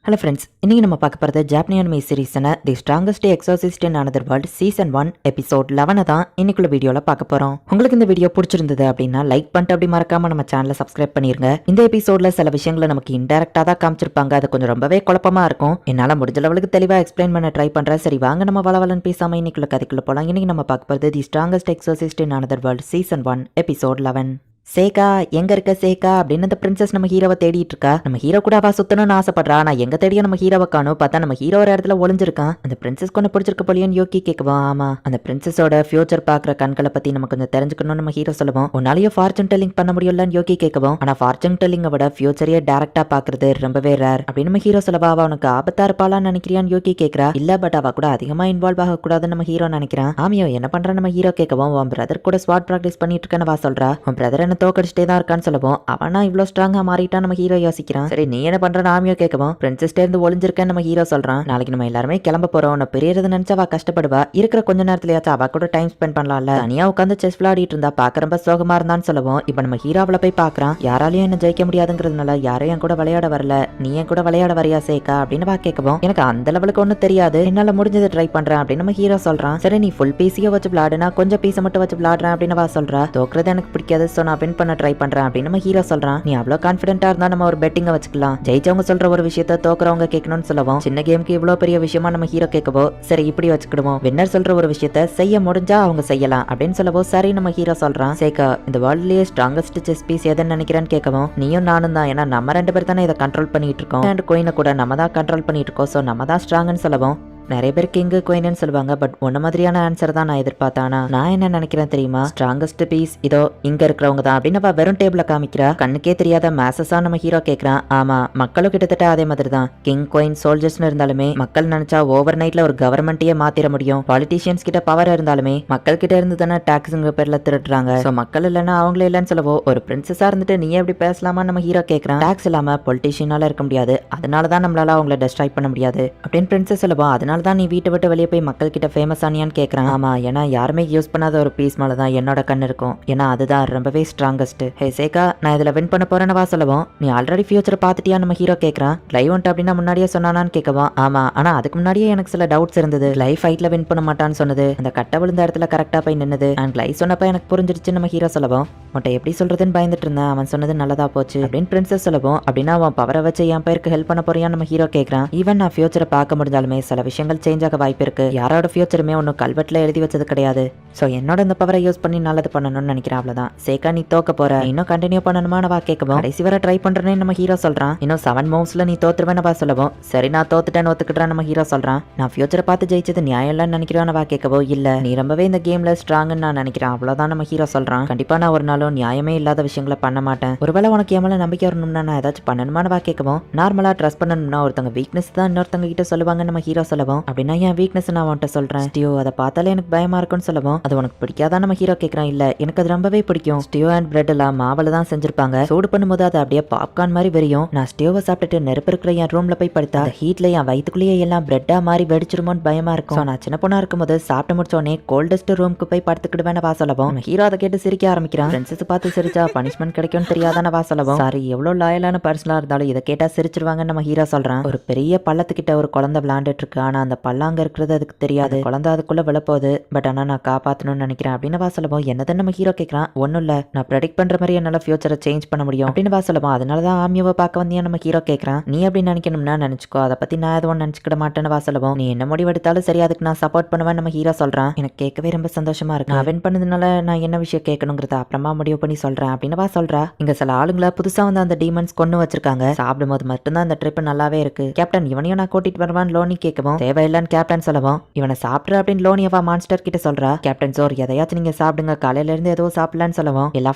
Hello friends, இன்னைக்கு நம்ம பார்க்க போகிறது ஜாப்பனீஸ் அனிமே சீரிஸான the strongest exorcist in another world season 1 episode 11 தான் இன்னைக்குள்ள வீடியோவில் பார்க்க போகிறோம். உங்களுக்கு இந்த வீடியோ பிடிச்சிருந்தது அப்படின்னா லைக் பண்ணிட்டு அப்படி மறக்காம நம்ம சேனலை சப்ஸ்கிரைப் பண்ணிருங்க. இந்த எபிசோட்ல சில விஷயங்களை நமக்கு இன்டெரக்டாக தான் காமிச்சிருப்பாங்க. அது கொஞ்சம் ரொம்பவே குழப்பமா இருக்கும். என்னால் முடிஞ்ச லெவலுக்கு தெளிவாக எக்ஸ்பிளைன் பண்ண ட்ரை பண்ணுறேன். சரி வாங்க நம்ம வளவலன்னு பேசாமல் இன்னைக்குள்ள கதைக்குள்ள போகலாம். இன்னைக்கு நம்ம பார்க்க போகிறது தி strongest exorcist in another world season 1 episode 11. சேகா எங்க இருக்க சேகா அப்படின்னு அந்த பிரின்சஸ் நம்ம ஹீரோவை தேடிட்டு இருக்கா. நம்ம ஹீரோ கூட அவ சுத்தணும்னு ஆசைப்படுறா. நான் எங்க தேடிய நம்ம ஹீரோவை காணும். பார்த்தா நம்ம ஹீரோ ஒரு இடத்துல ஒளிஞ்சிருக்கான். அந்த பிரின்சஸ் கொஞ்சம் பிடிச்சிருக்க போலியோன்னு யோக்கி கேட்குவா. ஆமா, அந்த பிரின்சஸோட ஃபியூச்சர் பாக்குற கண்களை பத்தி நம்ம கொஞ்சம் தெரிஞ்சுக்கணும்னு நம்ம ஹீரோ சொல்லுவோம். உன்னாலேயும் ஃபார்ச்சூன் டெல்லிங் பண்ண முடியலன்னு யோக்கி கேட்கவும், ஆனா ஃபார்ச்சூன் டெல்லிங்கை விட ஃபியூச்சரையே டேரக்டா பாக்குறது ரொம்பவே ரேர் அப்படின்னு நம்ம ஹீரோ சொல்லவா. அவ உனக்கு ஆபத்தா இருப்பாளான்னு நினைக்கிறியான்னு யோக்கி கேட்கறா. இல்ல பட் அவ கூட அதிகமா இன்வால்வ் ஆக கூடாதுன்னு நம்ம ஹீரோ நினைக்கிறான். ஆமியோ என்ன பண்ற நம்ம ஹீரோ கேட்கவும், உன் பிரதர் கூட ஸ்வாட் பிராக்டிஸ் பண்ணிட்டு இருக்கேன்னு வா சொல்றா. உன் பிரதர் என்ன தோக்கடிச்சிட்டே தான் இருக்கான்னு சொல்லவும், அவனா இவ்வளவு ஸ்ட்ராங்கா மாறிட்டா நம்ம ஹீரோ யோசிக்கிறான். சரி நீ என்ன பண்ற ஆமியோ கேட்கவும், பிரின்சஸ் இருந்து ஒளிஞ்சிருக்கேன்னு நம்ம ஹீரோ சொல்றான். நாளைக்கு நம்ம எல்லாருமே கிளம்ப போறோம். உன்னை பெரியது நினைச்சா அவ கஷ்டப்படுவா. இருக்கிற கொஞ்ச நேரத்துலயாச்சும் அவ கூட டைம் ஸ்பெண்ட் பண்ணலாம்ல. தனியா உட்காந்து செஸ் விளையாடிட்டு இருந்தா பாக்க ரொம்ப சோகமா இருந்தான்னு சொல்லவும், இப்ப நம்ம ஹீரோவில போய் பாக்குறான். யாராலையும் என்ன ஜெயிக்க முடியாதுங்கிறதுனால யாரையும் கூட விளையாட வரல. நீ என் கூட விளையாட வரையா சேக்கா அப்படின்னு வா கேட்கவும், எனக்கு அந்த லெவலுக்கு ஒன்னும் தெரியாது, என்னால முடிஞ்சதை ட்ரை பண்றேன் அப்படின்னு நம்ம ஹீரோ சொல்றான். சரி நீ ஃபுல் பீஸையோ வச்சு விளையாடுனா கொஞ்சம் பீஸை மட்டும் வச்சு விளையாடுறேன் அப்படின்னு வா சொல்றா. தோக்குறது எனக்கு பிடிக்காது, சோ நான் வின் பண்ண ட்ரை பண்றேன் அப்படின்னு நம்ம ஹீரோ சொல்றான். நீ அவ்வளவு கான்பிடென்ட்டா இருந்தா நம்ம ஒரு பெட்டிங்க வச்சுக்கலாம். ஜெயிச்சவங்க சொல்ற ஒரு விஷயத்த தோக்குறவங்க கேட்கணும்னு சொல்லவும், சின்ன கேமுக்கு இவ்வளவு பெரிய விஷயமா நம்ம ஹீரோ கேட்கவோ, சரி இப்படி வச்சுக்கிடுவோம். வின்னர் சொல்ற ஒரு விஷயத்த செய்ய முடிஞ்சா அவங்க செய்யலாம் அப்படின்னு சொல்லவோ, சரி நம்ம ஹீரோ சொல்றான். சேக்கா இந்த வேர்ல்ட்லயே ஸ்ட்ராங்கஸ்ட் செஸ் பீஸ் எதுன்னு நினைக்கிறேன்னு கேட்கவும், நீயும் நானும் தான். ஏன்னா நம்ம ரெண்டு பேர் தானே இதை கண்ட்ரோல் பண்ணிட்டு இருக்கோம். அண்ட் கோயினை கூட நம்ம தான் கண்ட்ரோல் பண்ணிட்டு இருக்கோம். சோ நம்ம தான் ஸ்ட்ராங்னு சொல்லவும், நிறைய பேர் கிங்கு குயின்னு சொல்லுவாங்க. பட் ஒன்ன மாதிரியான ஆன்சர் தான் நான் எதிர்பார்த்தானா. நான் என்ன நினைக்கிறேன் தெரியுமா, ஸ்ட்ராங்கஸ்ட் பீஸ் இதோ இங்க இருக்கிறவங்க தான் அப்படின்னு அவ வெறும் டேபிள காமிக்கிறா. கண்ணுக்கே தெரியாத மேசஸா நம்ம ஹீரோ கேட்கறான். ஆமா, மக்களும் கிட்டத்தட்ட அதே மாதிரி தான். கிங் குயின் சோல்ஜர்ஸ்னு இருந்தாலுமே மக்கள் நினைச்சா ஓவர் நைட்ல ஒரு கவர்மெண்ட்டையே மாத்திர முடியும். பாலிட்டிஷியன்ஸ் கிட்ட பவர் இருந்தாலுமே மக்கள் கிட்ட இருந்து தானே டாக்ஸுங்க பேர்ல திருடுறாங்க. சோ மக்கள் இல்லைன்னா அவங்களே இல்லைன்னு சொல்லவோ, ஒரு பிரின்சஸா இருந்துட்டு நீ எப்படி பேசலாமா நம்ம ஹீரோ கேட்கறான். டாக்ஸ் இல்லாம பொலிட்டிஷியனால இருக்க முடியாது, அதனாலதான் நம்மளால அவங்கள டெஸ்ட்ராய் பண்ண முடியாது அப்படின்னு பிரின்சஸ் சொல்லவோ, அதனால தான் நீ வீட்டை விட்டு வெளியே போய் மக்கள் கிட்ட ஃபேமஸ் ஆனியான்னு கேட்கறான். ஆமா, ஏன்னா யாருமே யூஸ் பண்ணாத ஒரு பீஸ் மேல தான் என்னோட கண் இருக்கும். ஏன்னா அதுதான் ரொம்பவே ஸ்ட்ராங்கஸ்ட். ஹே சேகா நான் இதுல வின் பண்ண போறேன்னு வா சொல்லவும், நீ ஆல்ரெடி ஃபியூச்சர் பாத்துட்டியா நம்ம ஹீரோ கேட்கறான். லைவ் வந்துட்டு அப்படின்னா முன்னாடியே சொன்னானான்னு கேட்கவும், ஆமா ஆனா அதுக்கு முன்னாடியே எனக்கு சில டவுட்ஸ் இருந்தது. லைவ் ஃபைட்ல வின் பண்ண மாட்டான்னு சொன்னது, அந்த கட்ட விழுந்த இடத்துல கரெக்டா போய் நின்னது அண்ட் லைவ் சொன்னப்ப எனக்கு புரிஞ்சிருச்சு நம்ம ஹீரோ சொல்லவும், உன்ட்ட எப்படி சொல்றதுன்னு பயந்துட்டு இருந்தேன். அவன் சொன்னது நல்லதா போச்சு அப்படின்னு பிரின்சஸ் சொல்லவும், அப்படின்னா அவன் பவரை வச்சு என் பேருக்கு ஹெல்ப் பண்ண போறியான்னு நம்ம ஹீரோ கேட்கறான். ஈவன் நான் ஃபியூச்சரை பார்க்க முடிஞ்சாலுமே சில விஷயங்கள் சேஞ்ச் ஆக வாய்ப்பு இருக்கு. யாரோட ஃபியூச்சருமே ஒன்னும் கல்வெட்டுல எழுதி வச்சது கிடையாது. சோ என்னோட இந்த பவரை யூஸ் பண்ணி நல்லது பண்ணணும்னு நினைக்கிறேன். அவ்வளவுதான். சேக்கா நீ தோக்க போற, இன்னும் கண்டினியூ பண்ணணுமான வா கேட்கவும், கடைசி வரை ட்ரை பண்றேன்னு நம்ம ஹீரோ சொல்றான். இன்னும் 7 மூவ்ஸ்ல நீ தோத்துருவேன்னு வா சொல்லவும், சரி நான் தோத்துட்டேன்னு ஒத்துக்கிட்டேன் நம்ம ஹீரோ சொல்றான். நான் ஃபியூச்சரை பார்த்து ஜெயிச்சது நியாயம் இல்லைன்னு நினைக்கிறேன்னு வா கேட்கவோ, இல்ல நீ ரொம்பவே இந்த கேம்ல ஸ்ட்ராங்னு நான் நினைக்கிறேன் அவ்வளவுதான் நம்ம ஹீரோ சொல்றான். கண்டிப்பா நான் ஒரு நாளும் நியாயமே இல்லாத விஷயங்களை பண்ண மாட்டேன். ஒருவேளை உனக்கு என் மேல நம்பிக்கை வரணும்னா நான் ஏதாச்சும் பண்ணணுமான வா கேட்கவும், நார்மலா ட்ரஸ்ட் பண்ணணும்னா ஒருத்தங்க வீக்னஸ் தான் இன்னொருத்தங்க கிட்ட சொல்லுவாங்க நம்ம ஹீரோ சொல்லவும், அப்படின்னா என் வீக்னஸ் நான் உன்ட்ட சொல்றேன். ஸ்டியோ அதை பார்த்தாலே எனக்கு பயமா இருக்கும்னு சொல்லவும், அது உனக்கு பிடிக்காதான் நம்ம ஹீரோ கேட்கறான். இல்ல எனக்கு அது ரொம்பவே பிடிக்கும். ஸ்டியோ அண்ட் பிரெட் எல்லாம் மாவுல தான் செஞ்சிருப்பாங்க. சூடு பண்ணும்போது அது அப்படியே பாப்கார்ன் மாதிரி வெறியும். நான் ஸ்டியோவை சாப்பிட்டுட்டு நெருப்பு இருக்கிற என் ரூம்ல போய் படுத்தா ஹீட்ல என் வயிற்றுக்குள்ளேயே எல்லாம் பிரெட்டா மாதிரி வெடிச்சிருமோன்னு பயமா இருக்கும். நான் சின்ன பொண்ணா இருக்கும்போது சாப்பிட்டு முடிச்சோடனே கோல்டஸ்ட் ரூமுக்கு போய் படுத்துக்கிடுவேன் வா சொல்லவும், நம்ம ஹீரோ அதை கேட்டு சிரிக்க ஆரம்பிக்கிறான். ஃப்ரெண்ட்ஸ் பார்த்து சிரிச்சா பனிஷ்மெண்ட் கிடைக்கும்னு தெரியாதான வா சொல்லவும், சாரி எவ்வளவு லாயலான பர்சனலா இருந்தாலும் இதை கேட்டா சிரிச்சிருவாங்கன்னு நம்ம ஹீரோ சொல்றான். ஒரு பெரிய பள்ளத்துக்கிட்ட ஒரு குழந்தை விளையாண்டுட்டு இருக்கு. ஆனா அந்த பல்லாங்க இருக்கிறது அதுக்கு தெரியாது. குழந்தை அதுக்குள்ள விழப்போகுது. பட் ஆனா நான் காப்பாத்தணும்னு நினைக்கிறேன் அப்படின்னு வா சொல்லவும், என்னதான் நம்ம ஹீரோ கேட்கறான். ஒன்னும் இல்ல, நான் ப்ரெடிக்ட் பண்ற மாதிரி என்னால ஃபியூச்சரை சேஞ்ச் பண்ண முடியும் அப்படின்னு வா சொல்லவும், அதனாலதான் ஆமியோவை பார்க்க வந்தியா நம்ம ஹீரோ கேட்கறான். நீ அப்படி நினைக்கணும்னா நினைச்சுக்கோ, அதை பத்தி நான் எதுவும் நினைச்சுக்கிட மாட்டேன்னு வா சொல்லவும், நீ என்ன முடிவெடுத்தாலும் சரி அதுக்கு நான் சப்போர்ட் பண்ணுவேன் நம்ம ஹீரோ சொல்றான். எனக்கு கேட்கவே ரொம்ப சந்தோஷமா இருக்கு. நான் வின் பண்ணதுனால நான் என்ன விஷயம் கேட்கணுங்கிறத அப்புறமா முடிவு பண்ணி சொல்றேன் அப்படின்னு வா சொல்றா. இங்க சில ஆளுங்களை புதுசா வந்து அந்த டீமன்ஸ் கொண்டு வச்சிருக்காங்க. சாப்பிடும் போது மட்டும்தான் இந்த ட்ரிப் நல்லாவே இருக்கு. கேப்டன் இவனையும் நான் கூட்டிட்டு வருவான்னு லோனி கேட்கவும், தேவையில்லைன்னு கேப்டன் சொல்லவும், இவனை சாப்பிட்ற அப்படின்னு லோனியவா மான்ஸ்டர் கிட்ட சொல்றா. கேப்டன் சோர் எதையாச்சும் நீங்க சாப்பிடுங்க, காலையில இருந்து ஏதோ சாப்பிடலான்னு சொல்லவும், எல்லா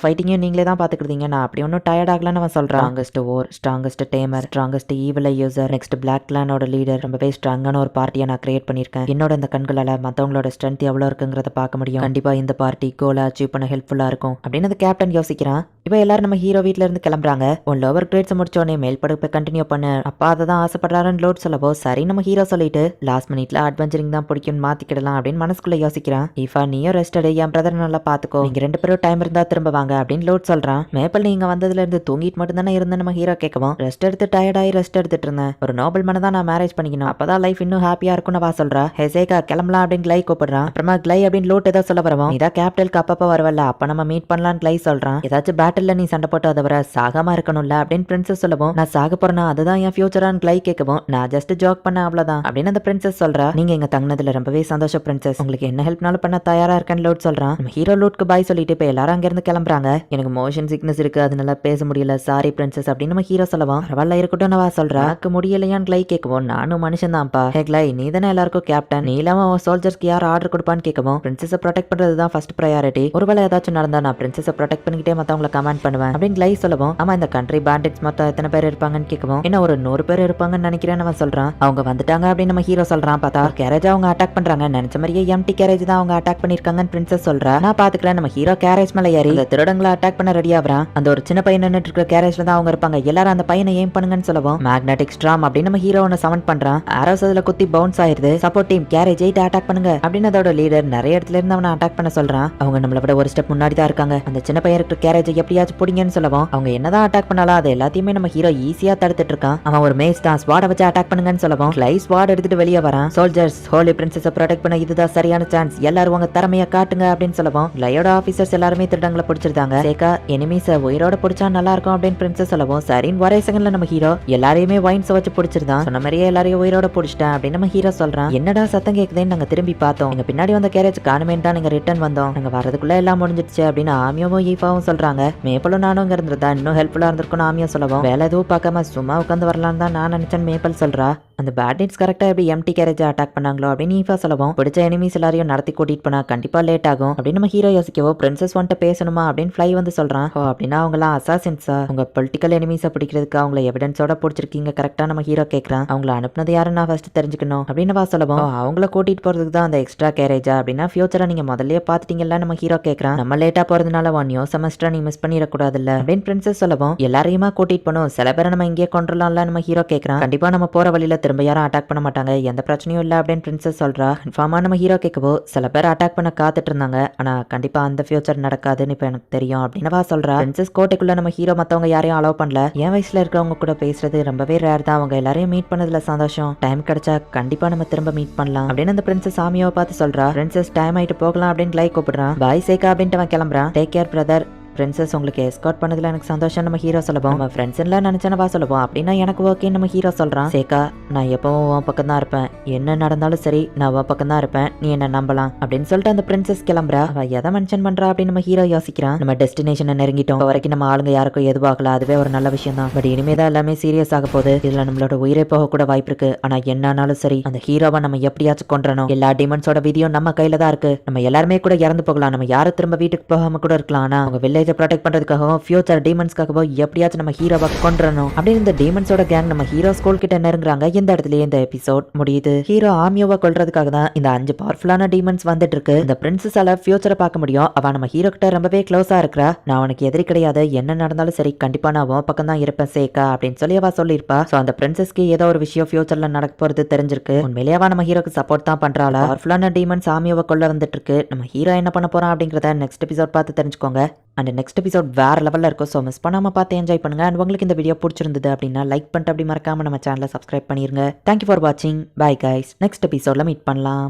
ஃபைட்டிங்கையும் நீங்களே தான் பாத்துக்கிட்டீங்க, நான் அப்படி ஒன்னும் டயர்ட் ஆகலன்னு அவன் சொல்றான். Strongest or, strongest tamer, strongest evil user, next black கிளானோட லீடர், ரொம்பவே ஸ்ட்ராங்கான ஒரு பார்ட்டியை நான் கிரியேட் பண்ணிருக்கேன். என்னோட இந்த கண்களால மத்தவங்களோட ஸ்ட்ரென்த் எவ்வளவு இருக்குங்கிறத பார்க்க முடியும். கண்டிப்பா இந்த பார்ட்டி கோலை அச்சீவ் பண்ண ஹெல்ப்ஃபுல்லா இருக்கும் அப்படின்னு அந்த கேப்டன் யோசிக்கிறான். இப்ப எல்லாரும் நம்ம ஹீரோ வீட்ல இருந்து கிளம்புறாங்க. உன் லோவர் கிரேட்ஸ் முடிச்சோடனே மேல் படுப்பை கண்டினியூ பண்ணு, அப்பா அதை தான் ஆசைப்படுறாருன்னு லோட் சொல்லவோ, சரி நம்ம ஹீரோ சொல்லிட்டு லாஸ்ட் மினிட்ல அட்வென்ச்சரிங் தான் பிடிக்கும்னு மாத்திக்கிடலாம் அப்படின்னு மனசுக்குள்ள யோசிக்கிறான். ஈஃபா நீயும் ரெஸ்ட் எடு, என் பிரதர் நல்லா பாத்துக்கோ, நீங்க 2 பேரும் டைம் இருந்தா திரும்ப வாங்க அப்படின்னு லோட் சொல்றான். மேப்பல் நீங்க வந்ததுல இருந்து தூங்கிட்டு மட்டும் தானே இருந்த நம்ம ஹீரோ கேட்கவும், ரெஸ்ட் எடுத்து டயர்டாயி ரெஸ்ட் எடுத்துட்டு இருந்தேன், ஒரு நோபல் மன தான் நான் மேரேஜ் பண்ணிக்கணும், அப்பதான் லைஃப் இன்னும் ஹாப்பியா இருக்கும்னு வா சொல்றா. ஹெசேகா கிளம்பலாம் அப்படின்னு கிளை கூப்பிடுறான். அப்புறமா கிளை அப்படின்னு லோட் ஏதோ சொல்ல வரவும், இதான் கேபிட்டலுக்கு அப்பப்ப வரவல்ல, அப்ப நம்ம மீட் பண்ணலான்னு கிளை சொல்றான். ஏதாச்சும் பேட்டில்ல நீ சண்டை போட்டு அதை வர சாகாம இருக்கணும்ல அப்படின்னு பிரின்சஸ் சொல்லவும், நான் சாக போறேன்னா அதுதான் என் ஃபியூச்சரான்னு கிளை கேட்கவும், நான் ஜஸ்ட் ஜோக் பண்ண அவ்வளவுதான் அப்படின்னு அந்த பிரின்சஸ் சொல்றா. நீங்க இங்க தங்கினதுல ரொம்பவே சந்தோஷம் பிரின்சஸ், உங்களுக்கு என்ன ஹெல்ப்னாலும் பண்ண தயாரா இருக்கேன்னு லோட் சொல்றான். நம்ம ஹீரோ லோட்க்கு பாய் சொல்லிட்டு இப்ப எல்லாரும் அங்க இருந்து கிளம்புறாங்க. எனக்கு மோஷன் சிக்னஸ் இருக்கு, அதனால பேச முடியல, சாரி பிரின்சஸ் அப்படின்னு நம்ம ஹீரோ சொல்லவும், பரவாயில்ல இருக்கட்டும் நான் சொல்றா. எனக்கு முடியலையான்னு கிளை கேட்கவும், நானும் மனுஷன் தான்ப்பா. ஹே கிளை, நீ தானே எல்லாருக்கும் கேப்டன், நீ இல்லாம சோல்ஜர்ஸ்க்கு யார் ஆர்டர் கொடுப்பான்னு கேட்கவும், பிரின்சஸை ப்ரொடெக்ட் பண்றது தான் ஃபர்ஸ்ட் ப்ரையாரிட்டி, ஒருவேளை ஏதாச்சும் நடந்தா நான் பிரின்சஸை ப்ரொடெக்ட் பண்ணிக்கிட்டே மத்தவங்களை கமெண்ட் பண்ணுவேன் அப்படின்னு கிளை சொல்லவும், ஆமா இந்த கண்ட்ரி பேண்டிட்ஸ் மொத்தம் எத்தனை பேர் இருப்பாங்கன்னு கேட்கவும், என்ன ஒரு 100 பேர் இருப்பாங்கன்னு நினைக்கிறேன் அவன் சொல்றான். அவங்க வந்துட்டாங்க அப்படின்னு நம்ம ஹீரோ சொல்றான். பார்த்தா கேரேஜ் அவங்க அட்டாக் பண்றாங்க, நினைச்ச மாதிரியே எம்டி கேரேஜ் தான் அவங்க அட்டாக் பண்ணிருக்காங்கன்னு பிரின்சஸ் சொல்றா. நான் பாத்துக்கல. நம்ம ஹீரோ கேரேஜ் மேல ஏறி அந்த திருடங்களை அட்டாக் பண்ண ரெடி ஆகுறான். அந்த ஒரு சின்ன பையன் நின்னுட்டு இருக்கிற கேரேஜ்ல தான் அவங்க இருப்பாங்க, எல்லாரும் அந்த பையனை ஏம் பண்ணுங்கன்னு சொல்லவும், மேக்னெட்டிக் ஸ்ட்ராம் அப்படின்னு நம்ம ஹீரோ ஒன்னு சமன் பண்றான். ஆரோஸ் அதுல குத்தி பவுன்ஸ் ஆயிருது. சப்போர்ட் டீம் கேரேஜ் 8 அட்டாக் பண்ணுங்க அப்படின்னு அதோட லீடர் நிறைய இடத்துல இருந்து அவனை அட்டாக் பண்ண சொல்றான். அவங்க நம்மள விட ஒரு ஸ்டெப் முன்னாடி தான் இருக்காங்க, அந்த சின்ன பையன் இருக்கிற கேரேஜ் எப்படியாச்சும் பிடிங்கன்னு சொல்லவும், அவங்க என்னதான் அட்டாக் பண்ணாலும் அது எல்லாத்தையுமே நம்ம ஹீரோ ஈஸியா தடுத்துட்டு இருக்கான். அவன் ஒரு மேஸ் தான் ஸ்வாட வச்சு அட்டாக் பண்ணுங்கன்னு சொல்லவும், கிளை ஸ்வாட் எடுத்துட்டு வெளியே வரான். சோல்ஜர்ஸ் ஹோலி பிரின்சஸை ப்ரொடெக்ட் பண்ண இதுதான் சரியான சான்ஸ், எல்லாரும் உங்க திறமைய காட்டுங்க அப்படின்னு சொல்லவும், கிளையோட ஆபீசர்ஸ் எல்லாருமே திருடங்களை பிடிச்சிருந்தாங்க. சேக்கா எனிமீஸை உயிரோட பிடிச்சா நல்லா இருக்கும் அப்படின்னு பிரின்சஸ் சொல்லவும், சரின்னு ஒரே செகண்ட்ல நம்ம ஹீரோ எல்லாரையுமே வைன்ஸ் வச்சு பிடிச்சிருந்தான். சொன்ன மாதிரியே எல்லாரையும் உயிரோட பிடிச்சிட்டேன் அப்படின்னு நம்ம ஹீரோ சொல்றான். என்னடா சத்தம் கேக்குதுன்னு நாங்க திரும்பி பார்த்தோம், எங்க பின்னாடி வந்த கேரேஜ் காணுமேன்னு தான் நீங்க ரிட்டர்ன் வந்தோம், நாங்க வரதுக்குள்ள எல்லாம் முடிஞ்சிடுச்சு அப்படின்னு ஆமியாவும் ஈஃபாவும் சொல்றாங்க. மேப்பலும் நானும் இங்க இருந்திருந்தா இன்னும் ஹெல்ப்ஃபுல்லா இருந்திருக்கும் ஆமியா சொல்லவும், வேலை எதுவும் பார்க்காம சும்மா உட்காந்து வரலான்னு தான் நான் நினைச்சேன் மேப்பல் சொல்றா. அந்த பேட்னிட்ஸ் கரெக்டா எப்படி எம்டி கேரேஜ் அட்டாக் பண்ணாங்களோ அப்படின்னு ஈஃபா சொல்லவும், பிடிச்ச எனிமீஸ் எல்லாரையும் நடத்தி கூட்டிட்டு போனா கண்டிப்பா லேட் ஆகும் அப்படின்னு நம்ம ஹீரோ யோசிக்கவோ, பிரின்சஸ் வந்துட்டு பேசணுமா அப்படின்னு ஃப்ளை வந்து சொல்றான். ஓ அப்படின்னா அவங்களாம் அசாசின்ஸா, உங்க பொலிட்டிக்கல் எனிமீஸை பிடிக்கிறதுக்கு அவங்கள எவிடன்ஸோட பிடிச்சிருக்கீங்க கரெக்டா நம்ம ஹீரோ கேட்கறான். அவங்கள அனுப்புனது யாரும் நான் ஃபர்ஸ்ட் தெரிஞ்சுக்கணும் அப்படின்னு வா சொல்லவும், அவங்கள கூட்டிட்டு போறதுக்கு தான் அந்த எக்ஸ்ட்ரா கேரேஜா அப்படின்னா ஃபியூச்சரை நீங்க முதல்லயே பாத்துட்டீங்கல்ல நம்ம ஹீரோ கேட்கறான். நம்ம லேட்டா போறதுனால 1 நியூ செமஸ்டர் நீ மிஸ் பண்ணிடக்கூடாதுல்ல அப்படின்னு பிரின்சஸ் சொல்லவும், எல்லாரையுமா கூட்டிட்டு போனோம், சில பேரை நம்ம இங்கே கொண்டுலாம்ல நம்ம ஹீரோ கேட்கறான். கண்டிப்பா நம்ம போற வழியில திரும்ப யாரும் அட்டாக் பண்ண மாட்டாங்க, எந்த பிரச்சனையும் இல்ல அப்படின்னு பிரின்சஸ் சொல்றா. கன்ஃபார்மா நம்ம ஹீரோ கேட்கவோ, சில பேர் அட்டாக் பண்ண காத்துட்டு இருந்தாங்க, ஆனா கண்டிப்பா அந்த ஃபியூச்சர் நடக்காதுன்னு இப்ப எனக்கு தெரியும் அப்படின்னு வா சொல்றா. பிரின்சஸ் கோட்டைக்குள்ள நம்ம ஹீரோ மத்தவங்க யாரையும் அலோவ் பண்ணல, என் வயசுல இருக்கிறவங்க கூட பேசுறது ரொம்பவே ரேர் தான், அவங்க எல்லாரையும் மீட் பண்ணதுல சந்தோஷம், டைம் கிடைச்சா கண்டிப்பா நம்ம திரும்ப மீட் பண்ணலாம் அப்படின்னு அந்த பிரின்சஸ் சாமியாவை பார்த்து சொல்றா. பிரின்சஸ் டைம் ஆயிட்டு போகலாம் அப்படின்னு லைக் கூப்பிடுறான். பாய் சேக்கா அப்படின்ட்டு அவன் கிளம்புறான். Take care brother. பிரின்சஸ் உங்களுக்கு எஸ்கார்ட் பண்ணதுல எனக்கு சந்தோஷம் நம்ம ஹீரோ சொல்லவும், நம்ம ஃப்ரெண்ட்ஸ் எல்லாம் நினைச்சனவா சொல்லுவோம் அப்படின்னா எனக்கு ஓகே நம்ம ஹீரோ சொல்றான். சேக்கா நான் எப்பவும் உன் பக்கம் தான் இருப்பேன், என்ன நடந்தாலும் சரி நான் உன் பக்கம் தான் இருப்பேன், நீ என்ன நம்பலாம் அப்படின்னு சொல்லிட்டு அந்த பிரின்சஸ் கிளம்புறா. அவ எதை மென்ஷன் பண்றா அப்படின்னு நம்ம ஹீரோ யோசிக்கிறான். நம்ம டெஸ்டினேஷனை நெருங்கிட்டோம், வரைக்கும் நம்ம ஆளுங்க யாருக்கும் எதுவாகல, அதுவே ஒரு நல்ல விஷயம் தான், பட் இனிமேதான் எல்லாமே சீரியஸ் ஆக போகுது, இதுல நம்மளோட உயிரை போக கூட வாய்ப்பு இருக்கு, ஆனா என்னானாலும் சரி அந்த ஹீரோவை நம்ம எப்படியாச்சும் கொன்றணும், எல்லா டிமன்ஸோட விதியும் நம்ம கையில தான் இருக்கு, நம்ம எல்லாருமே கூட இறந்து போகலாம், நம்ம யாரும் திரும்ப வீட்டுக்கு போகாம கூட இருக்கலாம், ஆனா அவங்க வில்லேஜ் ப்ரொடெக்ட் பண்றதுக்காகவும் ஃபியூச்சர் டீமன்ஸ்க்காகவும் எப்படியாச்சும் நம்ம ஹீரோவை கொன்றணும் அப்படின்னு இந்த டீமன்ஸோட கேங் நம்ம ஹீரோ ஸ்கூல் கிட்ட நெருங்குறாங்க. இந்த இடத்துலயே இந்த எபிசோட் முடியுது. ஹீரோ ஆமியோவை கொல்றதுக்காக தான் இந்த 5 பவர்ஃபுல்லான டீமன்ஸ் வந்துட்டு இருக்கு. இந்த பிரின்சஸால ஃபியூச்சரை பார்க்க முடியும், அவ நம்ம ஹீரோ கிட்ட ரொம்பவே க்ளோஸா இருக்கிறா. நான் உனக்கு எதிரி கிடையாது, என்ன நடந்தாலும் சரி கண்டிப்பா நான் உன் பக்கம் தான் இருப்பேன் சேக்கா அப்படின்னு சொல்லி அவ சொல்லியிருப்பா. சோ அந்த பிரின்சஸ்க்கு ஏதோ ஒரு விஷயம் ஃபியூச்சர்ல நடக்க போறது தெரிஞ்சிருக்கு. உண்மையிலேயே அவ நம்ம ஹீரோக்கு சப்போர்ட் தான் பண்றாளா. பவர்ஃபுல்லான டீமன்ஸ் ஆமியோவை கொல்ல வந்துட்டு இருக்கு. நம்ம ஹீரோ என்ன பண்ண போறான் அப்படிங்கறத நெக்ஸ்ட் எபிசோட் பார்த்து தெரிஞ்சுக்கோங்க. அண்ட் நெக்ஸ்ட் எபிசோட் வேற லெவல்ல இருக்கும். ஸோ மிஸ் பண்ணாம பார்த்து என்ஜாய் பண்ணுங்க. அண்ட் உங்களுக்கு இந்த வீடியோ பிடிச்சிருந்தது அப்படின்னா லைக் பண்ணிட்டு அப்படி மறக்காம நம்ம சேனலை சப்ஸ்கிரைப் பண்ணிருங்க. தேங்க்யூ ஃபார் வாட்சிங். Bye guys. நெக்ஸ்ட் எபிசோட்ல மீட் பண்ணலாம்.